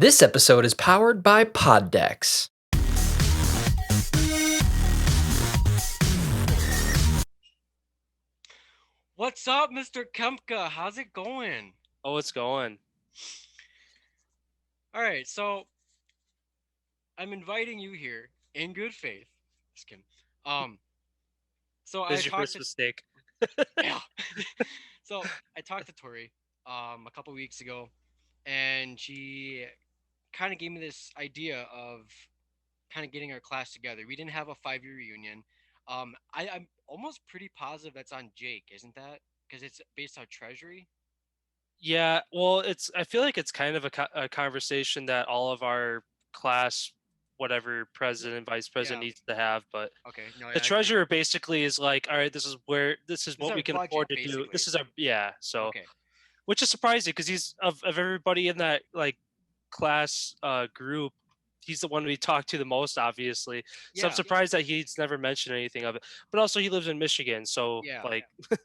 This episode is powered by Poddex. What's up, Mr. Kempka? How's it going? Oh, it's going. All right, so I'm inviting you here in good faith. Just kidding. Um, so This I is your talked first to mistake. yeah. So I talked to Tori a couple weeks ago, and she kind of gave me this idea of kind of getting our class together. We didn't have a 5-year reunion. I'm almost pretty positive that's on Jake, isn't that? Because it's based on Treasury. Yeah, well, I feel like it's kind of a conversation that all of our class, whatever president, vice president Yeah. needs to have. But Okay. No, the I agree. treasurer basically is like, all right, this is This is what our we can budget, afford to do. basically. This is our yeah. So, Okay. which is surprising because he's of everybody in that like class group, he's the one we talk to the most, obviously. So I'm Yeah. surprised that he's never mentioned anything of it. But also, he lives in Michigan, so Yeah. like,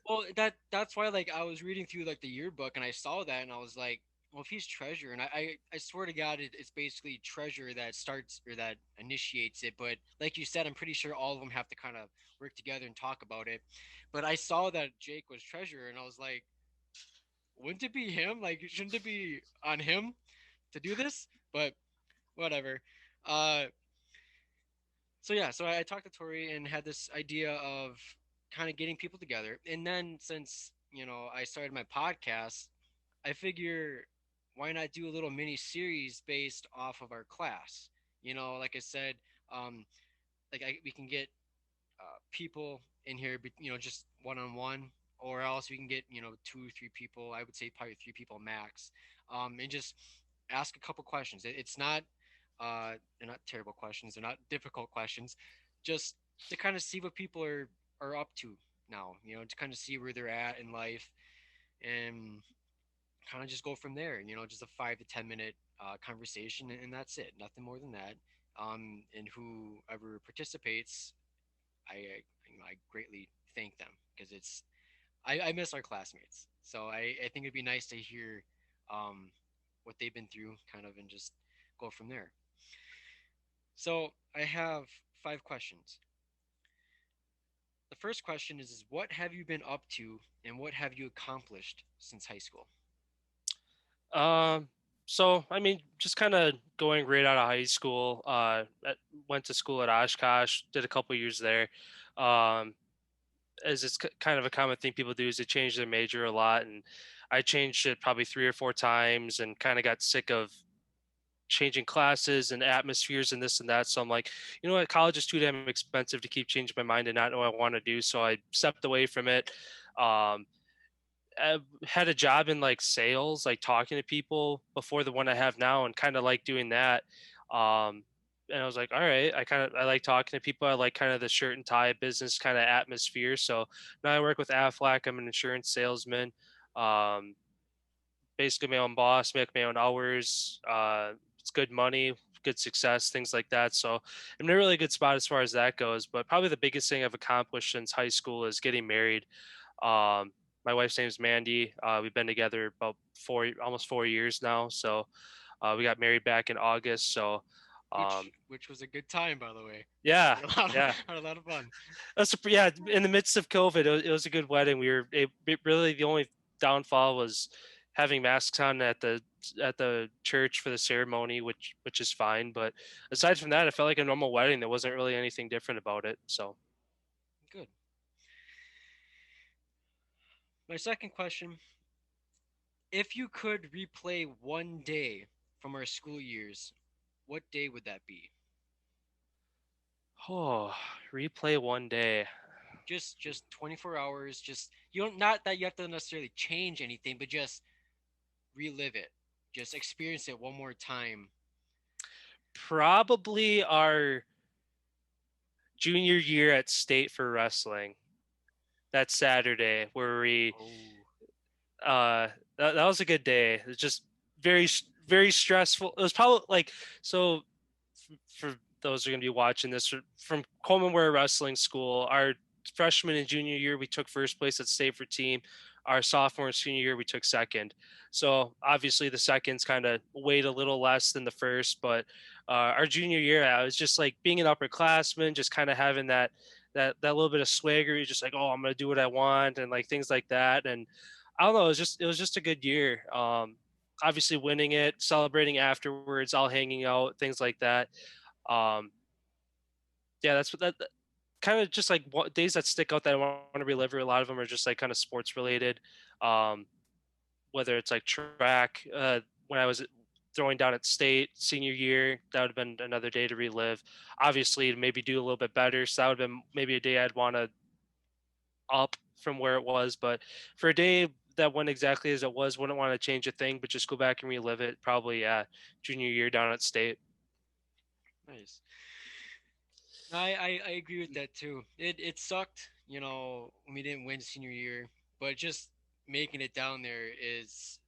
Well, that's why like I was reading through like the yearbook and I saw that and I was like, well, if he's treasurer, and I swear to God, it's basically treasurer that starts or that initiates it. But like you said, I'm pretty sure all of them have to kind of work together and talk about it. But I saw that Jake was treasurer and I was like, wouldn't it be him? Like, shouldn't it be on him to do this? But whatever. Uh, so yeah, so I talked to Tori and had this idea of kind of getting people together. And then since, I started my podcast, I figure why not do a little mini series based off of our class? Like I said, um, we can get people in here, just one on one, or else we can get 2 3 people. I would say probably 3 people max, and just ask a couple questions. It's not they're not terrible questions. They're not difficult questions. Just to kind of see what people are up to now. To kind of see where they're at in life and kind of just go from there. Just a 5 to 10 minute conversation, and that's it. Nothing more than that. And whoever participates, I greatly thank them because I miss our classmates. So I think it'd be nice to hear um, what they've been through, kind of, and just go from there. So I have 5 questions. The first question is what have you been up to and what have you accomplished since high school? Um, so I mean, just kind of going right out of high school. Went to school at Oshkosh, did a couple years there. Um, as it's kind of a common thing people do is they change their major a lot, and I changed it probably 3 or 4 times, and kind of got sick of changing classes and atmospheres and this and that. So I'm like, you know what, college is too damn expensive to keep changing my mind and not know what I want to do. So I stepped away from it. Um, I had a job in like sales, like talking to people before the one I have now, and kind of like doing that. Um, and I was like, all right, I like talking to people. I like kind of the shirt and tie business kind of atmosphere. So now I work with Aflac. I'm an insurance salesman. Um, Basically my own boss, make my own hours. It's good money, good success, things like that. So I'm in a really good spot as far as that goes. But probably the biggest thing I've accomplished since high school is getting married. um, my wife's name is Mandy. We've been together about almost 4 years now. So we got married back in August. So Which um, which was a good time, by the way. yeah, We had a lot of, yeah, had a lot of fun. yeah. In the midst of COVID, it was a good wedding. Really the only downfall was having masks on at the church for the ceremony, which is fine. But aside from that, it felt like a normal wedding. There wasn't really anything different about it. So Good. My second question: if you could replay one day from our school years, what day would that be? oh, replay one day. Just 24 hours. Just you don't not that you have to necessarily change anything, but just relive it. Just experience it one more time. Probably our junior year at state for wrestling, that Saturday where we Oh, that was a good day. It was just very stressful. It was probably like so for those who are going to be watching this from Coleman Ware Wrestling School, our freshman and junior year we took first place at state for team. our sophomore and senior year we took second. So obviously the seconds kind of weighed a little less than the first, but our junior year, I was just like being an upperclassman, just kind of having that little bit of swagger. You're just like, oh, I'm gonna do what I want, and like things like that. And I don't know, it was just a good year. Obviously winning it, celebrating afterwards, all hanging out, things like that. Um, yeah, that's what that kind of just like what days that stick out that I want to relive. A lot of them are just like kind of sports related. Um, whether it's like track, when I was throwing down at state senior year, that would have been another day to relive. Obviously, to maybe do a little bit better. So that would have been maybe a day I'd want to up from where it was. But for a day that went exactly as it was, wouldn't want to change a thing, but just go back and relive it. Probably, yeah, junior year down at state. Nice. No, I agree with that too. It sucked, you know, when we didn't win senior year, but just making it down there is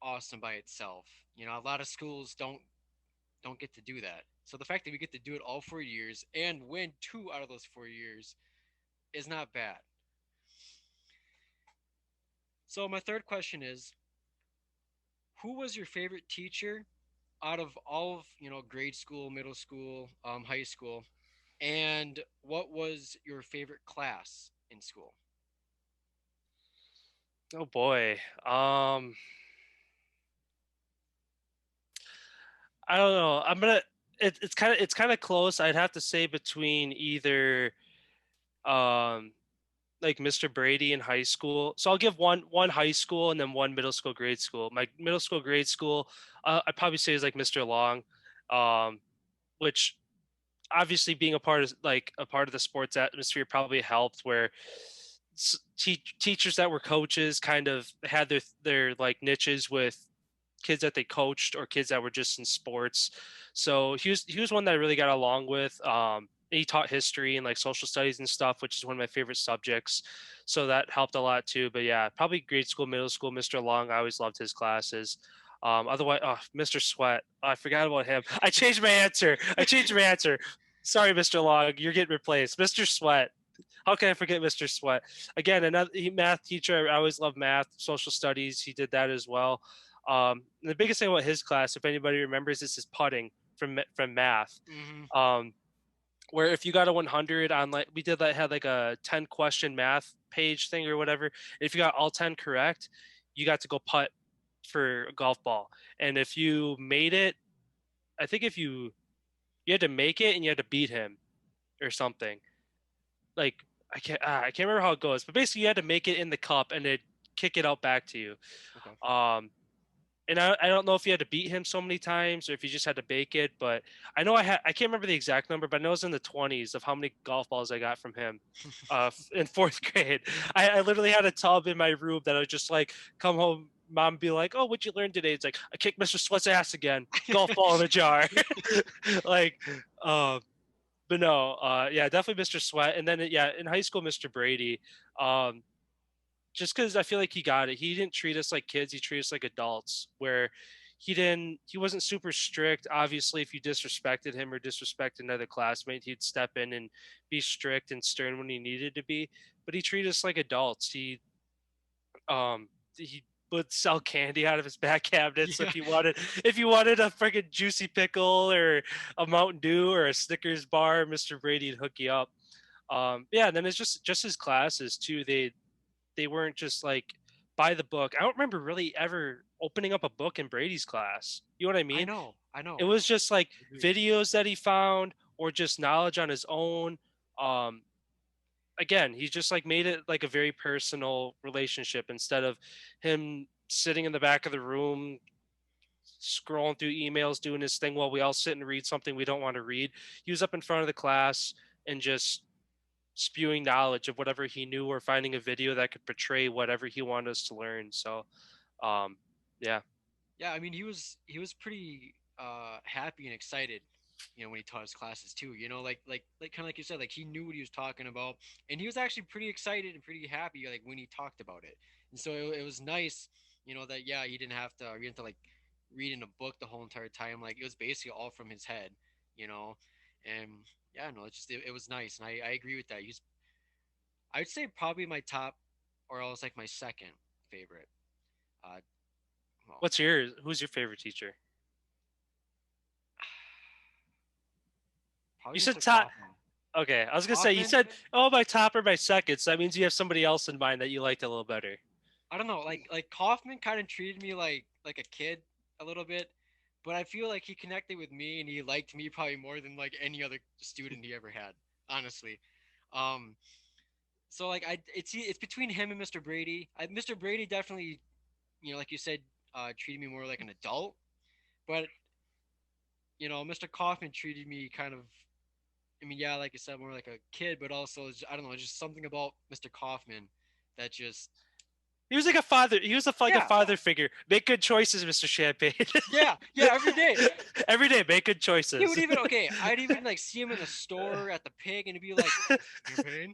awesome by itself. You know, a lot of schools don't get to do that. So the fact that we get to do it all 4 years and win 2 out of those 4 years is not bad. So my third question is, who was your favorite teacher out of all of, you know, grade school, middle school, high school, and what was your favorite class in school? Oh boy. I don't know. It's kind of close. I'd have to say between either um like Mr. Brady in high school. So I'll give one high school and then one middle school grade school. My middle school grade school, I'd probably say is like Mr. Long, um, which obviously being a part of the sports atmosphere probably helped where teachers that were coaches kind of had their like niches with kids that they coached or kids that were just in sports. So he was one that I really got along with. He taught history and like social studies and stuff, which is one of my favorite subjects. So that helped a lot too. But yeah, probably grade school, middle school, Mr. Long. I always loved his classes. Otherwise, oh, Mr. Sweat. Oh, I forgot about him. I changed my answer. I changed my answer. Sorry, Mr. Long. You're getting replaced. Mr. Sweat. How can I forget Mr. Sweat? Again, another math teacher. I always love math, social studies. He did that as well. The biggest thing about his class, if anybody remembers, is his putting from math. Hmm. Um, where if you got a 100 on like we did that had like a 10 question math page thing or whatever. If you got all 10 correct, you got to go putt for a golf ball. And if you made it, I think if you had to make it and you had to beat him or something. Like I can't remember how it goes, but basically you had to make it in the cup and it kick it out back to you. Okay. Um, and I don't know if you had to beat him so many times or if you just had to bake it, but I can't remember the exact number, but I know it's in the 20s of how many golf balls I got from him in fourth grade. I literally had a tub in my room that I would just like come home, mom be like, "Oh, what'd you learn today?" It's like I kicked Mr. Sweat's ass again, golf ball in a jar. like um but no, yeah, definitely Mr. Sweat. And then yeah, in high school, Mr. Brady. Um just because I feel like he got it. He didn't treat us like kids. He treated us like adults. Where he wasn't super strict. Obviously, if you disrespected him or disrespected another classmate, he'd step in and be strict and stern when he needed to be. But he treated us like adults. He would sell candy out of his back cabinet. So Yeah. if you wanted a freaking juicy pickle or a Mountain Dew or a Snickers bar, Mr. Brady'd hook you up. Yeah, and then it's just his classes too. They weren't just like by the book. I don't remember really ever opening up a book in Brady's class. You know what I I mean? know. I It know. was just like I agree. videos that he found or just knowledge on his own. Um, again, he just like made it like a very personal relationship instead of him sitting in the back of the room scrolling through emails doing his thing while we all sit and read something we don't want to read. He was up in front of the class and just spewing knowledge of whatever he knew or finding a video that could portray whatever he wanted us to learn. So, um, yeah. Yeah, I mean he was pretty happy and excited, you know, when he taught his classes too. You know, like kind of like you said, like he knew what he was talking about, and he was actually pretty excited and pretty happy like when he talked about it. And so it was nice, you know, that yeah he didn't have to like read in a book the whole entire time. Like it was basically all from his head, you know, and yeah, no, it was nice, and I agree with that. He's I'd say probably my top. or else like my second favorite. Uh, well, What's yours? Who's your favorite teacher? probably You said Mr. top. Kaufman. Okay, I was gonna say you Kaufman, said oh my top or my second, so that means you have somebody else in mind that you liked a little better. I don't know, like Kaufman kind of treated me like a kid a little bit, but I feel like he connected with me and he liked me probably more than like any other student he ever had, honestly. Um, so like it's between him and Mr. Brady. Mr. Brady definitely, like you said, treated me more like an adult, but Mr. Kaufman treated me kind of. I mean, yeah, like I said, more like a kid, but also I don't know, just something about Mr. Kaufman that just He was like a father. He was like a yeah, father figure. Make good choices, Mr. Champagne. yeah, every day. Every day, make good He would choices. even okay. I'd even like see him in the store at the pig, and he'd be like, "Champagne."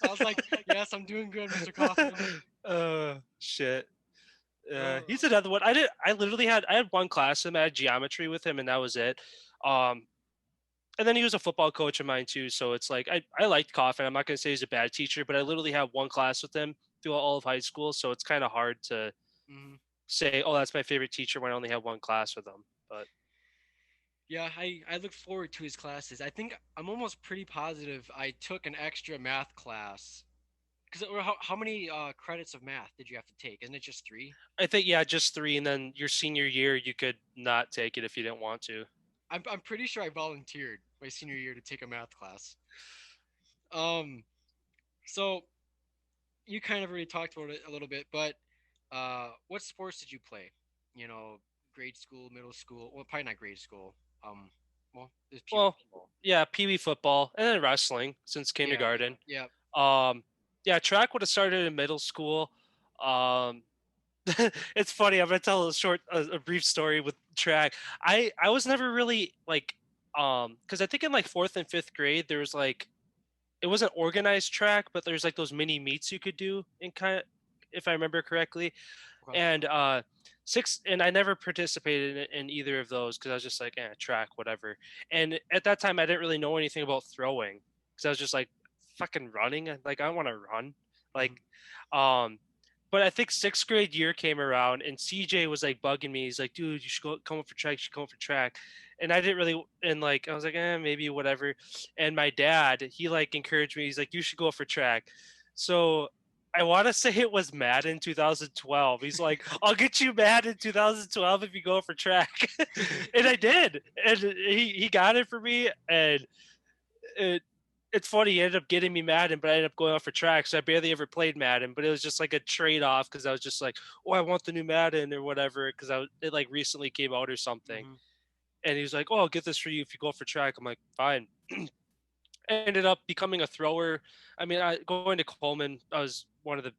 I was like, "Yes, I'm doing good, Mr. Kaufman." Shit. Uh, He's another one. I literally had. I had one class with him. I had geometry with him, and that was it. Um, and then he was a football coach of mine too. So it's like I liked Coffin. I'm not gonna say he's a bad teacher, but I literally had one class with him throughout all of high school. So it's kind of hard to mhm. say, oh, that's my favorite teacher when I only had one class with him. But Yeah, I look forward to his classes. I think I'm almost pretty positive I took an extra math class. Because how many credits of math did you have to take? Isn't it just three? I think yeah, just three, and then your senior year you could not take it if you didn't want to. I'm pretty sure I volunteered my senior year to take a math class. Um, so you kind of already talked about it a little bit, but what sports did you play? You know, grade school, middle school. Well, probably not grade school. Um, well, there's Pee Wee Well, football. yeah, pee wee football and then wrestling since Yeah, kindergarten. yeah. Um, yeah, track would have started in middle school. Um, it's funny. I'm gonna tell a brief story with track. I was never really like, because I think in like fourth and fifth grade there was like it wasn't organized track, but there's like those mini meets you could do in kind of, if I remember correctly. Okay. And six, and I never participated in either of those because I was just like, track, whatever. And at that time, I didn't really know anything about throwing because I was just like, fucking running. Like I want to run, Hmm. like, um. But I think sixth grade year came around and CJ was like bugging me. He's like, dude, you should come up for track. You should come up for track. And I didn't really, and like, I was like, maybe whatever. And my dad, he like encouraged me. He's like, you should go for track. So I want to say it was Madden 2012. He's like, I'll get you Madden 2012 if you go for track. And I did. And he got it for me. And it, it's funny. He ended up getting me Madden, but I ended up going off for track. So I barely ever played Madden, but it was just like a trade off because I was just like, oh, I want the new Madden or whatever because it like recently came out or something. Hmm. And he was like, oh, I'll get this for you if you go for track. I'm like, fine. I ended up becoming a thrower. I mean, going to Coleman, I was one of the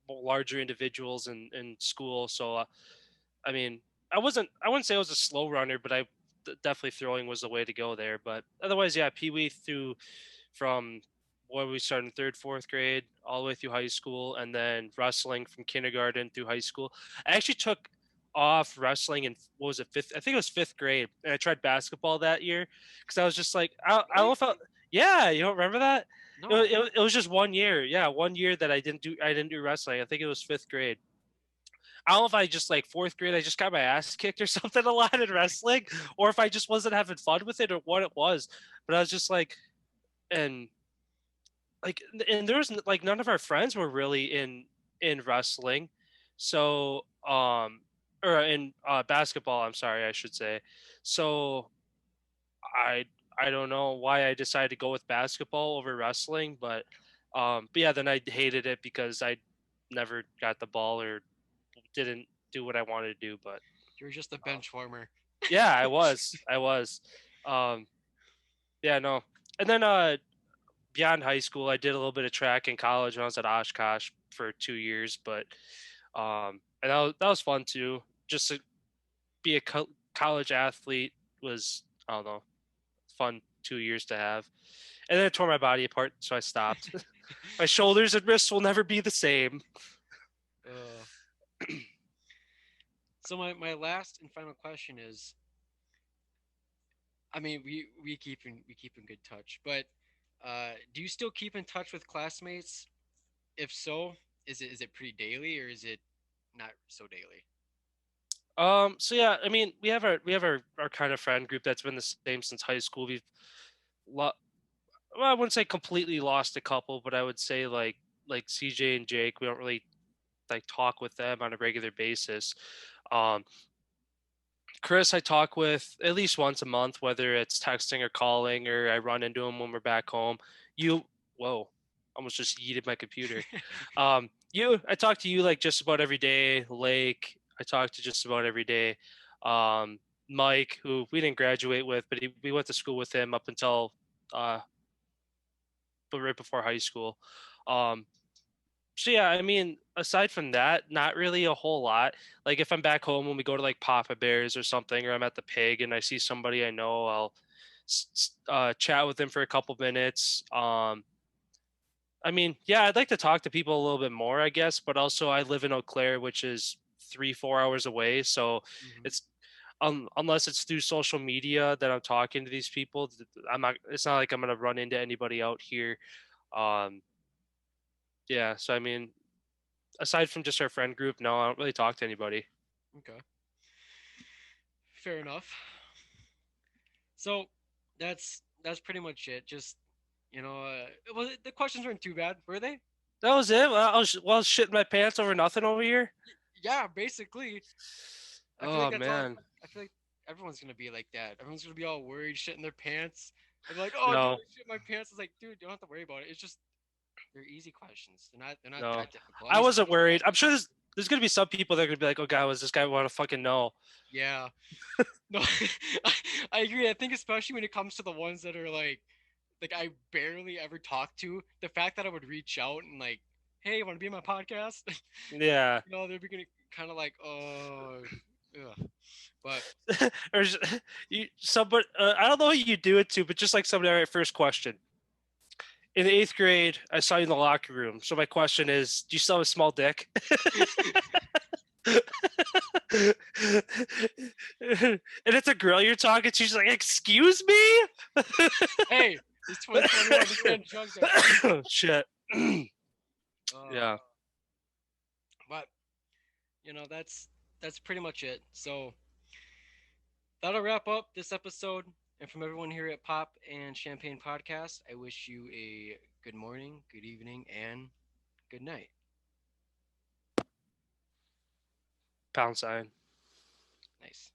larger individuals in school. So, I mean, I wouldn't say I was a slow runner, but definitely throwing was the way to go there. But otherwise, yeah, Pee Wee through from where we started in third, fourth grade, all the way through high school, and then wrestling from kindergarten through high school. I actually took off wrestling in what was it fifth? I think it was fifth grade, and I tried basketball that year because I was just like, I don't know Really? if yeah, you don't remember that? No. It was just 1 year. Yeah, 1 year that I didn't do wrestling. I think it was fifth grade. I don't know if I just like fourth grade, I just got my ass kicked or something a lot in wrestling, or if I just wasn't having fun with it or what it was. But I was just like, and and there was like none of our friends were really in wrestling, so or in basketball. I'm sorry, I should say. So I I don't know why I decided to go with basketball over wrestling, but yeah, then I hated it because I never got the ball or didn't do what I wanted to do. But You're just a uh, bench warmer. yeah, I was, um, yeah, no, and then beyond high school, I did a little bit of track in college when I was at Oshkosh for 2 years, but and that was fun too. Just to be a college athlete was I don't know fun 2 years to have, and then it tore my body apart, so I stopped. My shoulders and wrists will never be the same. uh, so my last and final question is, I mean, we keep in good touch, but do you still keep in touch with classmates? if so, is it pretty daily or is it not so daily? So yeah, I mean, we have our kind of friend group that's been the same since high school. Lo- well, I wouldn't say completely lost a couple, but I would say like CJ and Jake, we don't really like talk with them on a regular basis. Um, Chris, I talk with at least once a month, whether it's texting or calling, or I run into him when we're back home. You, whoa, almost just yeeted my computer. I talk to you like just about every day. Lake, I talk to just about every day. Um, Mike, who we didn't graduate with, but we went to school with him up until, uh, but right before high school. Um, so yeah, I mean, aside from that, not really a whole lot. Like if I'm back home when we go to like Papa Bears or something, or I'm at the pig and I see somebody I know, I'll chat with them for a couple minutes. I mean, yeah, I'd like to talk to people a little bit more, I guess, but also I live in Eau Claire, which is 3, 4 hours away. So Hmm. it's unless it's through social media that I'm talking to these people, I'm not. It's not like I'm gonna run into anybody out here. Um, yeah, so I mean, aside from just our friend group, no, I don't really talk to anybody. Okay, fair enough. So that's pretty much it. Just the questions weren't too bad, were they? That was it. Well, I was shitting my pants over nothing over here. Yeah, basically. I feel like Oh that's all. man, I feel like everyone's gonna be like that. Everyone's gonna be all worried, shitting their pants, and like, "Oh, dude, no, I shit my pants." It's like, dude, you don't have to worry about it. It's just they're easy questions. They're not no, that difficult. I I mean, some wasn't people worried. might. I'm sure there's gonna be some people that are gonna be like, "Oh God, was this guy want to fucking know?" Yeah. No, I agree. I think especially when it comes to the ones that are like I barely ever talk to. The fact that I would reach out and like, hey, want to be on my podcast? Yeah, They're gonna kind of like, oh, ugh. But or somebody. I don't know who you do it to, but just like somebody. All right, first question. In the eighth grade, I saw you in the locker room. So my question is, do you still have a small dick? And it's a girl you're talking to. She's like, "Excuse me." hey, it's 2021. We can't judge that shit. Shit. Uh, Yeah. but that's pretty much it. So that'll wrap up this episode. And from everyone here at Pop and Champagne Podcast, I wish you a good morning, good evening, and good night. Pound sign. Nice.